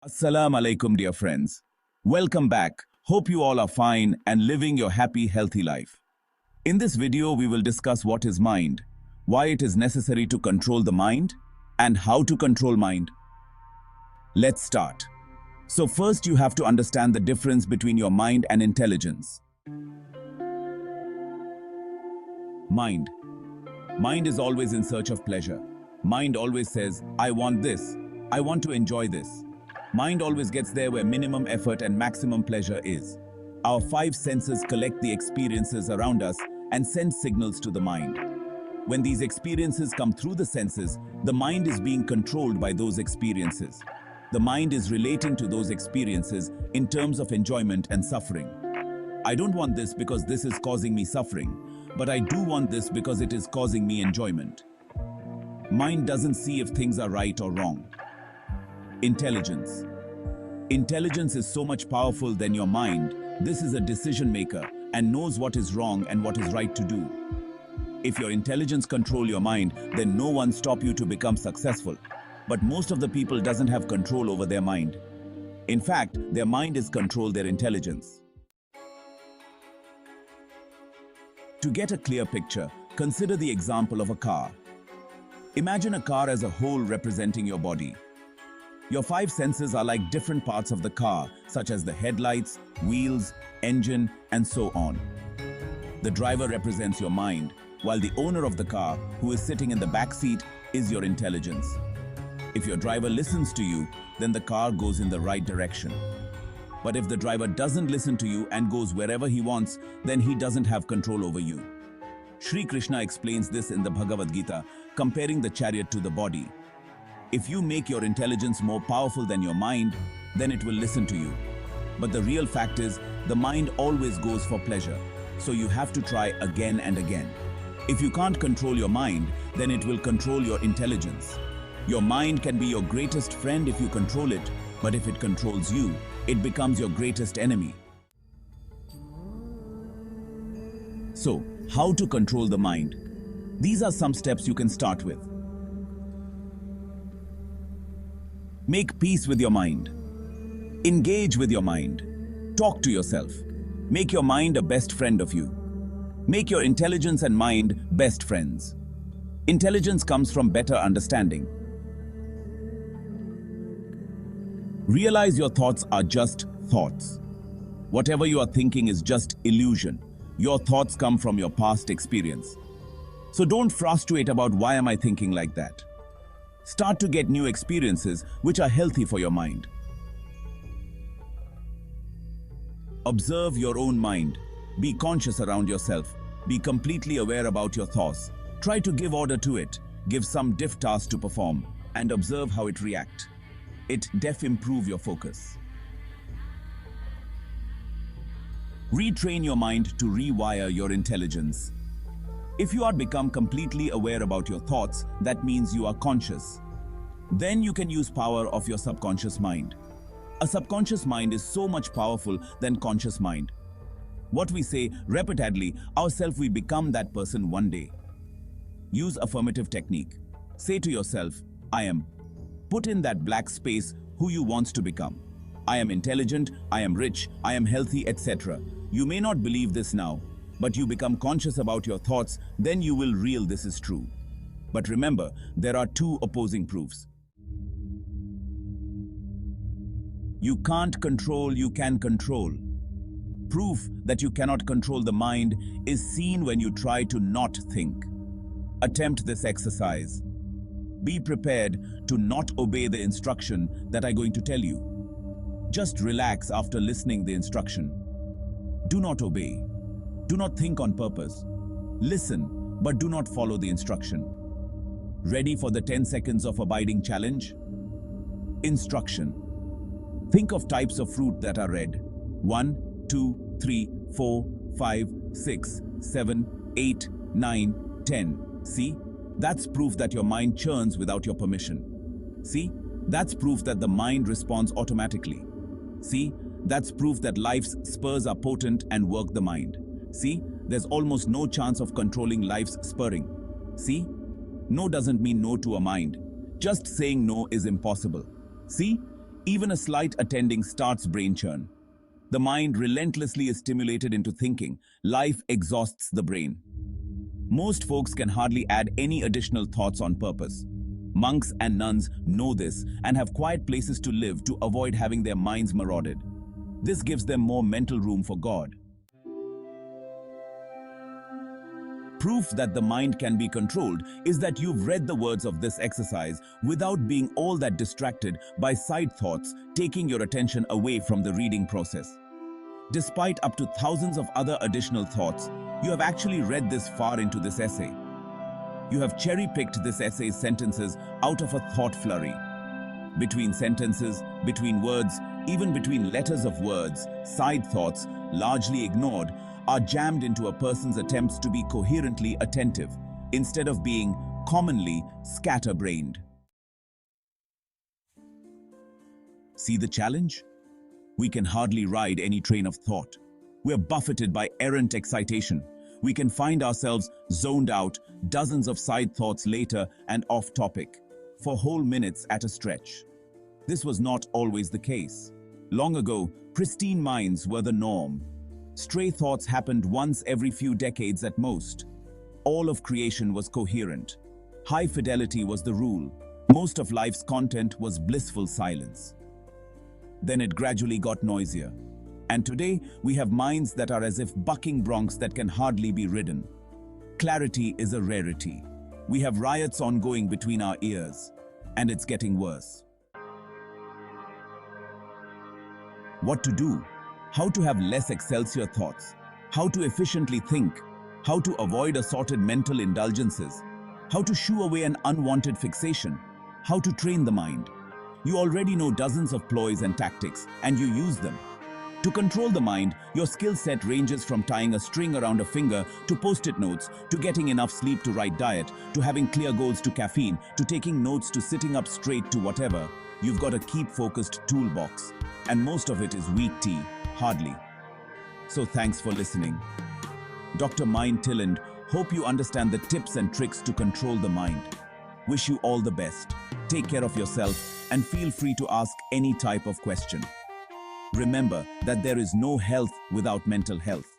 Assalamu alaikum, dear friends. Welcome back. Hope you all are fine and living your happy, healthy life. In this video, we will discuss what is mind, why it is necessary to control the mind, and how to control mind. Let's start. So first, you have to understand the difference between your mind and intelligence. Mind. Mind is always in search of pleasure. Mind always says, I want this. I want to enjoy this. Mind always gets there where minimum effort and maximum pleasure is. Our five senses collect the experiences around us and send signals to the mind. When these experiences come through the senses, the mind is being controlled by those experiences. The mind is relating to those experiences in terms of enjoyment and suffering. I don't want this because this is causing me suffering, but I do want this because it is causing me enjoyment. Mind doesn't see if things are right or wrong. Intelligence. Intelligence is so much powerful than your mind. This is a decision maker and knows what is wrong and what is right to do. If your intelligence control your mind, then no one stop you to become successful. But most of the people doesn't have control over their mind. In fact, their mind is control their intelligence. To get a clear picture, consider the example of a car. Imagine a car as a whole representing your body. Your five senses are like different parts of the car, such as the headlights, wheels, engine, and so on. The driver represents your mind, while the owner of the car, who is sitting in the back seat, is your intelligence. If your driver listens to you, then the car goes in the right direction. But if the driver doesn't listen to you and goes wherever he wants, then he doesn't have control over you. Sri Krishna explains this in the Bhagavad Gita, comparing the chariot to the body. If you make your intelligence more powerful than your mind, then it will listen to you. But the real fact is, the mind always goes for pleasure, so you have to try again and again. If you can't control your mind, then it will control your intelligence. Your mind can be your greatest friend if you control it, but if it controls you, it becomes your greatest enemy. So, how to control the mind? These are some steps you can start with. Make peace with your mind. Engage with your mind. Talk to yourself. Make your mind a best friend of you. Make your intelligence and mind best friends. Intelligence comes from better understanding. Realize your thoughts are just thoughts. Whatever you are thinking is just illusion. Your thoughts come from your past experience. So don't frustrate about why am I thinking like that. Start to get new experiences which are healthy for your mind. Observe your own mind. Be conscious around yourself. Be completely aware about your thoughts. Try to give order to it. Give some diff task to perform and observe how it reacts. It improve your focus. Retrain your mind to rewire your intelligence. If you are become completely aware about your thoughts, that means you are conscious. Then you can use power of your subconscious mind. A subconscious mind is so much powerful than conscious mind. What we say repeatedly, ourselves we become that person one day. Use affirmative technique. Say to yourself, I am. Put in that black space who you want to become. I am intelligent, I am rich, I am healthy, etc. You may not believe this now, but you become conscious about your thoughts, then you will realize this is true. But remember, there are two opposing proofs. You can't control, you can control. Proof that you cannot control the mind is seen when you try to not think. Attempt this exercise. Be prepared to not obey the instruction that I'm going to tell you. Just relax after listening the instruction. Do not obey. Do not think on purpose. Listen, but do not follow the instruction. Ready for the 10 seconds of abiding challenge? Instruction. Think of types of fruit that are red. 1, 2, 3, 4, 5, 6, 7, 8, 9, 10. See? That's proof that your mind churns without your permission. See? That's proof that the mind responds automatically. See? That's proof that life's spurs are potent and work the mind. See? There's almost no chance of controlling life's spurring. See? No doesn't mean no to a mind. Just saying no is impossible. See? Even a slight attending starts brain churn. The mind relentlessly is stimulated into thinking. Life exhausts the brain. Most folks can hardly add any additional thoughts on purpose. Monks and nuns know this and have quiet places to live to avoid having their minds marauded. This gives them more mental room for God. Proof that the mind can be controlled is that you've read the words of this exercise without being all that distracted by side thoughts taking your attention away from the reading process. Despite up to thousands of other additional thoughts, you have actually read this far into this essay. You have cherry-picked this essay's sentences out of a thought flurry. Between sentences, between words, even between letters of words, side thoughts, largely ignored, are jammed into a person's attempts to be coherently attentive, instead of being commonly scatterbrained. See the challenge? We can hardly ride any train of thought. We're buffeted by errant excitation. We can find ourselves zoned out dozens of side thoughts later and off topic, for whole minutes at a stretch. This was not always the case. Long ago, pristine minds were the norm. Stray thoughts happened once every few decades at most. All of creation was coherent. High fidelity was the rule. Most of life's content was blissful silence. Then it gradually got noisier. And today, we have minds that are as if bucking broncs that can hardly be ridden. Clarity is a rarity. We have riots ongoing between our ears, and it's getting worse. What to do? How to have less excelsior thoughts? How to efficiently think? How to avoid assorted mental indulgences? How to shoo away an unwanted fixation? How to train the mind? You already know dozens of ploys and tactics, and you use them. To control the mind, your skill set ranges from tying a string around a finger to post-it notes, to getting enough sleep to right diet, to having clear goals to caffeine, to taking notes to sitting up straight to whatever. You've got a keep-focused toolbox, and most of it is weak tea, hardly. So thanks for listening. Dr. Mind Tilland, hope you understand the tips and tricks to control the mind. Wish you all the best. Take care of yourself and feel free to ask any type of question. Remember that there is no health without mental health.